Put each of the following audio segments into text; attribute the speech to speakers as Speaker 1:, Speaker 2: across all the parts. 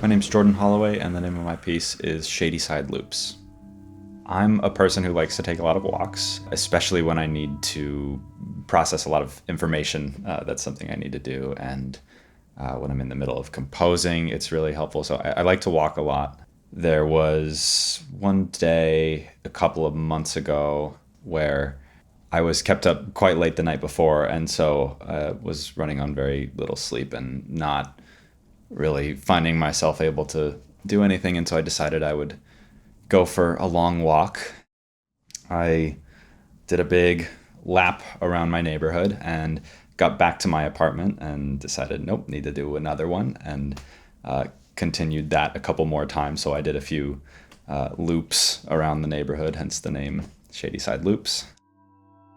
Speaker 1: My name's Jordon Holloway, and the name of my piece is Shadyside Loops. I'm a person who likes to take a lot of walks, especially when I need to process a lot of information. That's something I need to do. And when I'm in the middle of composing, it's really helpful. So I like to walk a lot. There was one day a couple of months ago where I was kept up quite late the night before, and so I was running on very little sleep and not really finding myself able to do anything. And so I decided I would go for a long walk. I did a big lap around my neighborhood and got back to my apartment and decided, nope, need to do another one, and continued that a couple more times. So I did a few loops around the neighborhood, hence the name Shadyside Loops.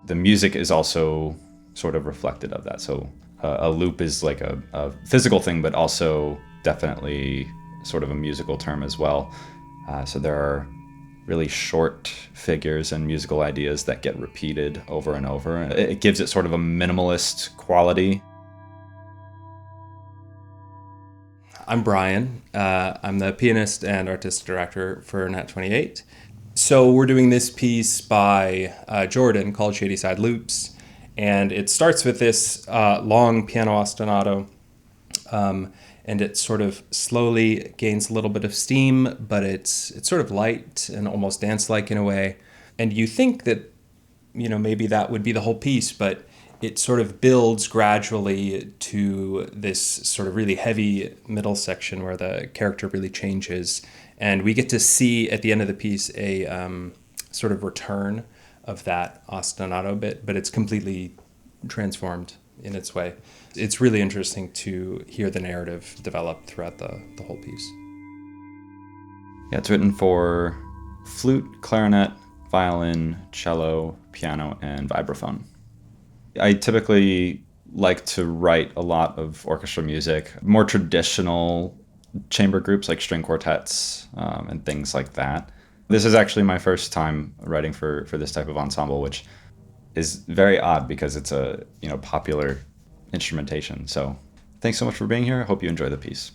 Speaker 1: The music is also sort of reflected of that. So a loop is like a physical thing, but also definitely sort of a musical term as well. So there are really short figures and musical ideas that get repeated over and over. It gives it sort of a minimalist quality.
Speaker 2: I'm Brian. I'm the pianist and artistic director for Nat 28. So we're doing this piece by Jordon called Shadyside Loops. And it starts with this long piano ostinato. And it sort of slowly gains a little bit of steam, but it's sort of light and almost dance-like in a way. And you think that, maybe that would be the whole piece, but it sort of builds gradually to this sort of really heavy middle section where the character really changes. And we get to see at the end of the piece a sort of return of that ostinato bit, but it's completely transformed in its way. It's really interesting to hear the narrative develop throughout the whole piece.
Speaker 1: Yeah, it's written for flute, clarinet, violin, cello, piano, and vibraphone. I typically like to write a lot of orchestra music, more traditional chamber groups like string quartets and things like that. This is actually my first time writing for this type of ensemble, which is very odd because it's a popular instrumentation. So thanks so much for being here. I hope you enjoy the piece.